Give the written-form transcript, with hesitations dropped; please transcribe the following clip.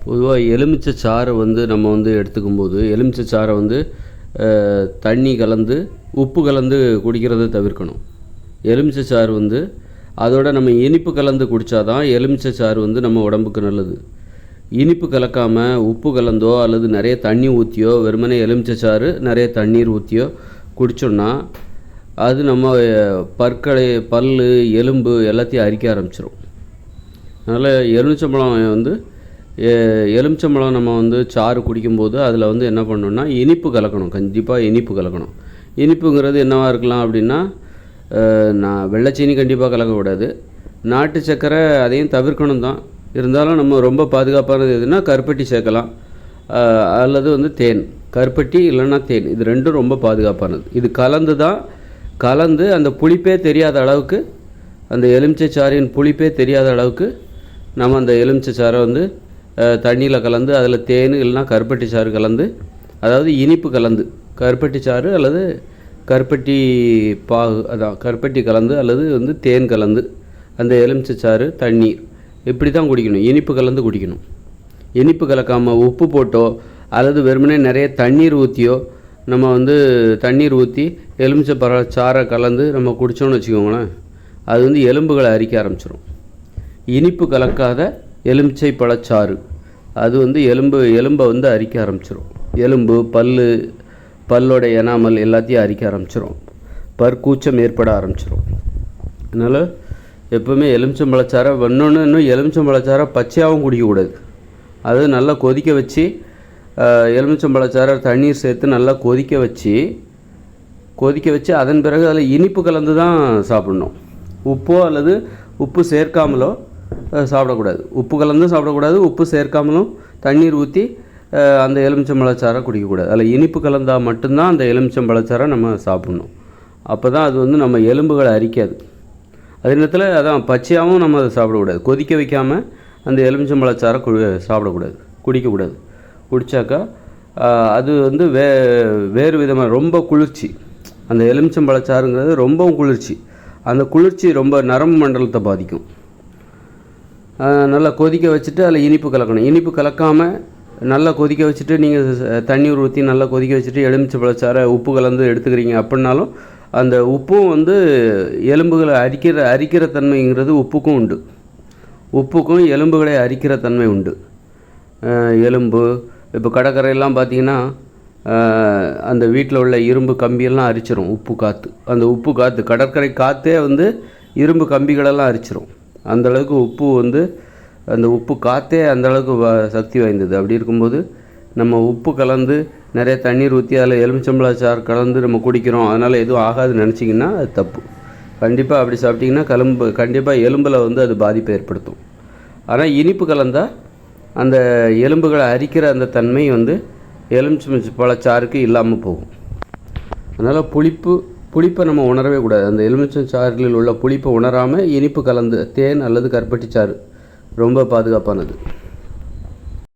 பொதுவாக எலுமிச்சை சாறை வந்து நம்ம வந்து எடுத்துக்கும்போது எலுமிச்சை சாறை வந்து தண்ணி கலந்து உப்பு கலந்து குடிக்கிறத தவிர்க்கணும். எலுமிச்சை சாறு வந்து அதோட நம்ம இனிப்பு கலந்து குடித்தா தான் எலுமிச்சை சாறு வந்து நம்ம உடம்புக்கு நல்லது. இனிப்பு கலக்காமல் உப்பு கலந்தோ அல்லது நிறைய தண்ணி ஊற்றியோ வெறுமனே எலுமிச்சை சாறு நிறைய தண்ணீர் ஊற்றியோ குடித்தோம்னா அது நம்ம பற்களை பல் எலும்பு எல்லாத்தையும் அரிக்க ஆரம்பிச்சிடும். அதனால் எலுமிச்சம்பழம் நம்ம வந்து சாறு குடிக்கும்போது அதில் வந்து என்ன பண்ணணும்னா இனிப்பு கலக்கணும். கண்டிப்பாக இனிப்பு கலக்கணும். இனிப்புங்கிறது என்னவாக இருக்கலாம் அப்படின்னா, வெள்ளைச்சீனி கண்டிப்பாக கலக்கக்கூடாது. நாட்டு சர்க்கரை அதையும் தவிர்க்கணும் தான். இருந்தாலும் நம்ம ரொம்ப பாதுகாப்பானது எதுனா கருப்பட்டி சேர்க்கலாம், அல்லது வந்து தேன். கருப்பட்டி இல்லைன்னா தேன், இது ரெண்டும் ரொம்ப பாதுகாப்பானது. இது கலந்து அந்த புளிப்பே தெரியாத அளவுக்கு, அந்த எலுமிச்சை சாறின் புளிப்பே தெரியாத அளவுக்கு நம்ம அந்த எலுமிச்சை சாறை வந்து தண்ணியில் கலந்து அதில் தேன் இல்லைனா கருப்பட்டி சாறு கலந்து, அதாவது இனிப்பு கலந்து கருப்பட்டி சாறு அல்லது கருப்பட்டி பாகு, அதான் கருப்பட்டி கலந்து அல்லது வந்து தேன் கலந்து அந்த எலுமிச்சை சாறு தண்ணீர் இப்படி தான் குடிக்கணும். இனிப்பு கலந்து குடிக்கணும். இனிப்பு கலக்காமல் உப்பு போட்டோ அல்லது வெறுமனே நிறைய தண்ணீர் ஊற்றியோ நம்ம வந்து தண்ணீர் ஊற்றி எலுமிச்சை சாறை கலந்து நம்ம குடித்தோன்னு வச்சுக்கோங்களேன், அது வந்து எலும்புகளை அரிக்க ஆரம்பிச்சிடும். இனிப்பு கலக்காத எலுமிச்சை பழச்சாறு அது வந்து எலும்பை வந்து அரிக்க ஆரம்பிச்சிடும். எலும்பு பல்லோட எனாமல் எல்லாத்தையும் அரிக்க ஆரம்பிச்சிடும். பற்கூச்சம் ஏற்பட ஆரம்பிச்சிடும். அதனால் எப்போவுமே எலுமிச்சம்பழச்சாரை இன்னும் எலுமிச்சம்பழச்சாரை பச்சையாகவும் குடிக்கக்கூடாது. அது நல்லா கொதிக்க வச்சு எலுமிச்சம்பழச்சாரை தண்ணீர் சேர்த்து நல்லா கொதிக்க வச்சு அதன் பிறகு அதில் இனிப்பு கலந்து தான் சாப்பிட்ணும். உப்போ அல்லது உப்பு சேர்க்காமலோ சாப்பிடக்கூடாது. உப்பு கலந்தும் சாப்பிடக்கூடாது, உப்பு சேர்க்காமலும் தண்ணீர் ஊற்றி அந்த எலுமிச்சம்பழச்சாரை குடிக்கக்கூடாது. அதில் இனிப்பு கலந்தால் மட்டும்தான் அந்த எலுமிச்சம்பழச்சாரை நம்ம சாப்பிட்ணும். அப்போ தான் அது வந்து நம்ம எலும்புகளை அரிக்காது. அதே நேரத்தில் அதான் பச்சையாகவும் நம்ம அதை சாப்பிடக்கூடாது. கொதிக்க வைக்காமல் அந்த எலுமிச்சம்பழச்சாரை சாப்பிடக்கூடாது, குடிக்கக்கூடாது. குடித்தாக்கா அது வந்து வேறு விதமாக ரொம்ப குளிர்ச்சி. அந்த எலுமிச்சம்பழச்சாறுங்கிறது ரொம்பவும் குளிர்ச்சி. அந்த குளிர்ச்சி ரொம்ப நரம்பு மண்டலத்தை பாதிக்கும். நல்லா கொதிக்க வச்சுட்டு அதில் இனிப்பு கலக்கணும். இனிப்பு கலக்காமல் நல்லா கொதிக்க வச்சுட்டு நீங்கள் தண்ணீர் ஊற்றி நல்லா கொதிக்க வச்சுட்டு எலுமிச்சம்பழச்சாறை உப்பு கலந்து எடுத்துக்கிறீங்க அப்படின்னாலும் அந்த உப்பும் வந்து எலும்புகளை அரிக்கிற தன்மைங்கிறது உப்புக்கும் உண்டு. உப்புக்கும் எலும்புகளை அரிக்கிற தன்மை உண்டு. எலும்பு இப்போ கடற்கரையெல்லாம் பார்த்திங்கன்னா அந்த வீட்டில் உள்ள இரும்பு கம்பியெல்லாம் அரிச்சிரும் உப்பு காற்று. அந்த உப்பு காற்று கடற்கரை காற்றே வந்து இரும்பு கம்பிகளெல்லாம் அரிச்சிரும். அந்தளவுக்கு உப்பு வந்து அந்த உப்பு காற்றே அந்தளவுக்கு சக்தி வாய்ந்தது. அப்படி இருக்கும்போது நம்ம உப்பு கலந்து நிறைய தண்ணீர் ஊற்றி அதில் எலுமிச்சம்பழச்சாறு கலந்து நம்ம குடிக்கிறோம், அதனால் எதுவும் ஆகாதுன்னு நினச்சிங்கன்னா அது தப்பு. கண்டிப்பாக அப்படி சாப்பிட்டிங்கன்னா கண்டிப்பாக எலும்பில் வந்து அது பாதிப்பை ஏற்படுத்தும். ஆனால் இனிப்பு கலந்தால் அந்த எலும்புகளை அரிக்கிற அந்த தன்மை வந்து எலுமிச்சம்பழச்சாறுக்கு இல்லாமல் போகும். அதனால் புளிப்பை நம்ம உணரவே கூடாது. அந்த எலுமிச்சஞ்சாறில் உள்ள புளிப்பை உணராமல் இனிப்பு கலந்து தேன் அல்லது கருப்பட்டி சாறு ரொம்ப பாதுகாப்பானது.